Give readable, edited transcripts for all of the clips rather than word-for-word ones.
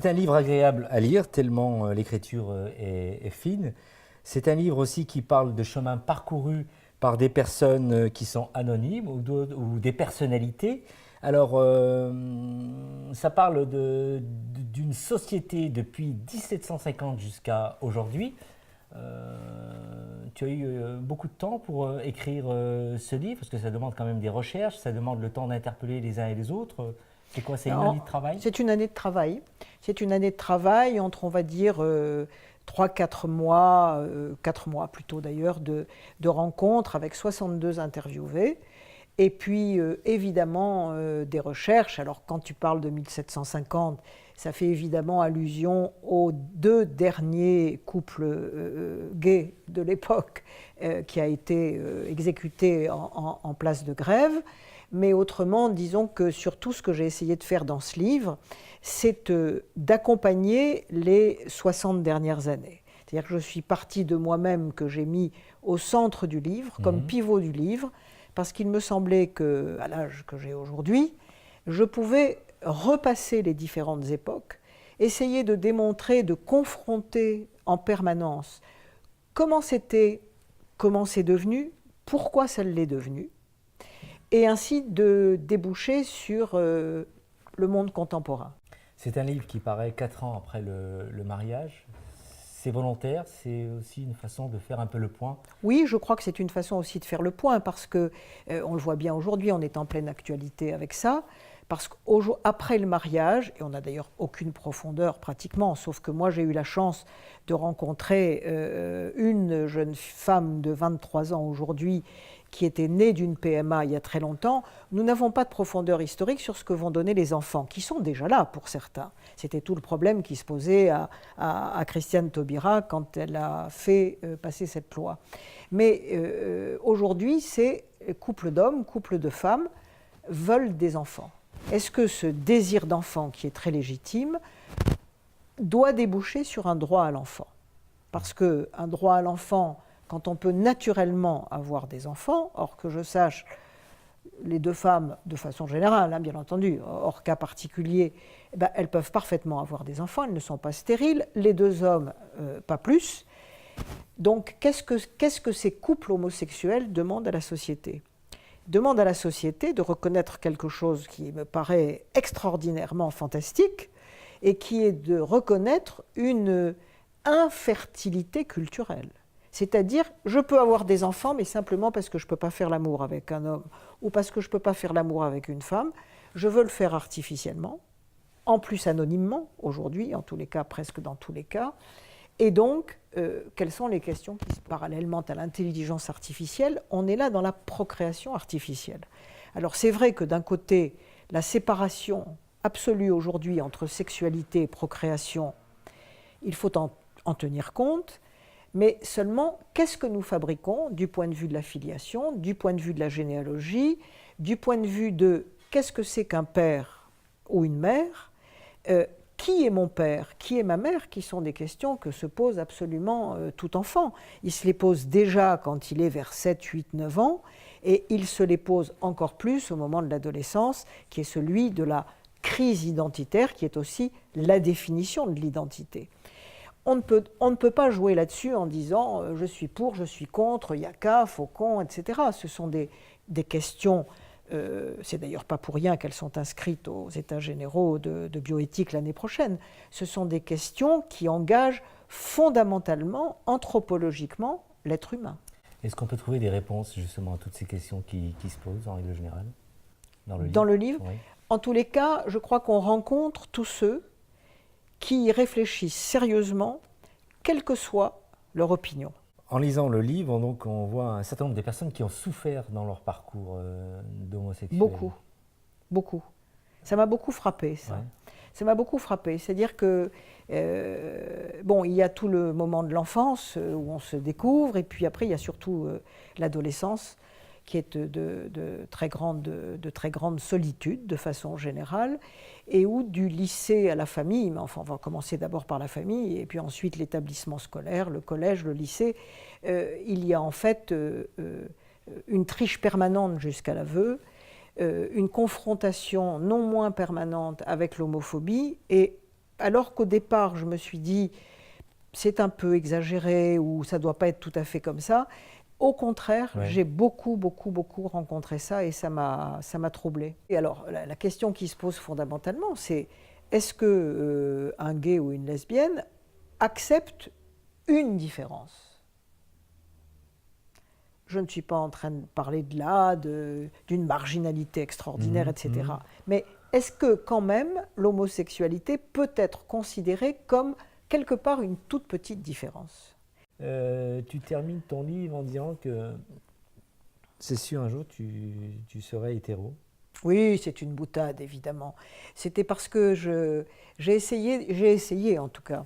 C'est un livre agréable à lire, tellement l'écriture est fine. C'est un livre aussi qui parle de chemins parcourus par des personnes qui sont anonymes ou des personnalités. Alors, ça parle d'une société depuis 1750 jusqu'à aujourd'hui. Tu as eu beaucoup de temps pour écrire ce livre, parce que ça demande quand même des recherches, ça demande le temps d'interpeller les uns et les autres. C'est quoi, c'est une année de travail? C'est une année de travail. C'est une année de travail entre, on va dire, 3-4 mois, 4 mois plutôt d'ailleurs, de rencontres avec 62 interviewés. Et puis, évidemment, des recherches. Alors, quand tu parles de 1750, ça fait évidemment allusion aux 2 derniers couples gays de l'époque qui a été exécuté en place de grève. Mais autrement, disons que surtout ce que j'ai essayé de faire dans ce livre, c'est d'accompagner les 60 dernières années. C'est-à-dire que je suis partie de moi-même, que j'ai mis au centre du livre, comme pivot du livre, parce qu'il me semblait qu'à l'âge que j'ai aujourd'hui, je pouvais repasser les différentes époques, essayer de démontrer, de confronter en permanence comment c'était, comment c'est devenu, pourquoi ça l'est devenu, et ainsi de déboucher sur le monde contemporain. C'est un livre qui paraît 4 ans après le mariage. C'est volontaire, c'est aussi une façon de faire un peu le point. Oui, je crois que c'est une façon aussi de faire le point, parce que, on le voit bien aujourd'hui, on est en pleine actualité avec ça, parce qu'après le mariage, et on n'a d'ailleurs aucune profondeur pratiquement, sauf que moi j'ai eu la chance de rencontrer une jeune femme de 23 ans aujourd'hui, qui était née d'une PMA il y a très longtemps. Nous n'avons pas de profondeur historique sur ce que vont donner les enfants, qui sont déjà là pour certains. C'était tout le problème qui se posait à Christiane Taubira quand elle a fait passer cette loi. Mais aujourd'hui, c'est couple d'hommes, couple de femmes veulent des enfants. Est-ce que ce désir d'enfant, qui est très légitime, doit déboucher sur un droit à l'enfant? Parce qu'un droit à l'enfant, quand on peut naturellement avoir des enfants, or que je sache, les 2 femmes, de façon générale, hein, bien entendu, hors cas particulier, eh ben, elles peuvent parfaitement avoir des enfants, elles ne sont pas stériles, les 2 hommes, pas plus. Donc, qu'est-ce que ces couples homosexuels demandent à la société? Ils demandent à la société de reconnaître quelque chose qui me paraît extraordinairement fantastique, et qui est de reconnaître une infertilité culturelle. C'est-à-dire, je peux avoir des enfants, mais simplement parce que je ne peux pas faire l'amour avec un homme ou parce que je ne peux pas faire l'amour avec une femme. Je veux le faire artificiellement, en plus anonymement, aujourd'hui, en tous les cas, presque dans tous les cas. Et donc, quelles sont les questions qui se parallèlement à l'intelligence artificielle? On est là dans la procréation artificielle. Alors c'est vrai que d'un côté, la séparation absolue aujourd'hui entre sexualité et procréation, il faut en tenir compte. Mais seulement, qu'est-ce que nous fabriquons du point de vue de la filiation, du point de vue de la généalogie, du point de vue de qu'est-ce que c'est qu'un père ou une mère, qui est mon père, qui est ma mère, qui sont des questions que se pose absolument tout enfant. Il se les pose déjà quand il est vers 7, 8, 9 ans, et il se les pose encore plus au moment de l'adolescence, qui est celui de la crise identitaire, qui est aussi la définition de l'identité. On ne peut pas jouer là-dessus en disant je suis pour, je suis contre, Yaka, Faucon, etc. Ce sont des questions, c'est d'ailleurs pas pour rien qu'elles sont inscrites aux États généraux de bioéthique l'année prochaine. Ce sont des questions qui engagent fondamentalement, anthropologiquement, l'être humain. Est-ce qu'on peut trouver des réponses justement à toutes ces questions qui se posent en règle générale dans le livre? Oui. En tous les cas, je crois qu'on rencontre tous ceux qui réfléchissent sérieusement, quelle que soit leur opinion. En lisant le livre, donc, on voit un certain nombre de personnes qui ont souffert dans leur parcours d'homosexuel. Beaucoup, beaucoup. Ça m'a beaucoup frappé, ça. Ouais. Ça m'a beaucoup frappé. C'est-à-dire que, bon, il y a tout le moment de l'enfance où on se découvre, et puis après, il y a surtout l'adolescence, qui est de très grande solitude, de façon générale, et où du lycée à la famille, mais enfin on va commencer d'abord par la famille, et puis ensuite l'établissement scolaire, le collège, le lycée, il y a en fait une triche permanente jusqu'à l'aveu, une confrontation non moins permanente avec l'homophobie, et Alors qu'au départ, je me suis dit, c'est un peu exagéré ou ça ne doit pas être tout à fait comme ça. Au contraire, j'ai beaucoup rencontré ça et ça m'a troublée. Et alors, la question qui se pose fondamentalement, c'est est-ce que un gay ou une lesbienne accepte une différence ? Je ne suis pas en train de parler de là, d'une marginalité extraordinaire, etc. Mais est-ce que quand même l'homosexualité peut être considérée comme quelque part une toute petite différence ? Tu termines ton livre en disant que c'est sûr un jour tu serais hétéro. Oui, c'est une boutade évidemment. C'était parce que j'ai essayé en tout cas,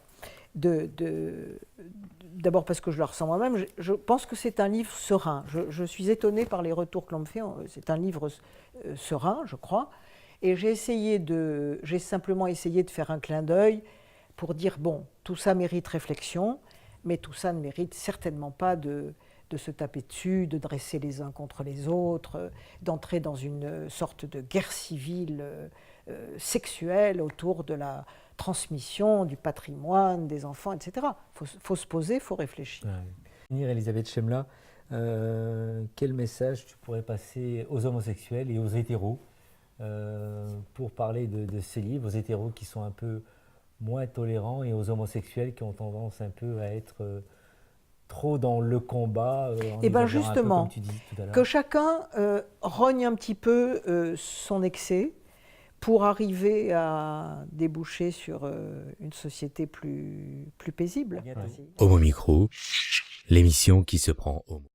d'abord parce que je le ressens moi-même, je pense que c'est un livre serein. Je suis étonnée par les retours que l'on me fait. C'est un livre serein, je crois. Et j'ai simplement essayé de faire un clin d'œil pour dire, bon, tout ça mérite réflexion, mais tout ça ne mérite certainement pas de se taper dessus, de dresser les uns contre les autres, d'entrer dans une sorte de guerre civile sexuelle autour de la transmission du patrimoine, des enfants, etc. Faut se poser, il faut réfléchir. Elisabeth Chemla, quel message tu pourrais passer aux homosexuels et aux hétéros pour parler de ces livres, aux hétéros qui sont un peu moins tolérants et aux homosexuels qui ont tendance un peu à être trop dans le combat, et bien justement, un peu, comme tu dis tout à l'heure. Que chacun rogne un petit peu son excès pour arriver à déboucher sur une société plus paisible. Homo Micro, l'émission qui se prend homo.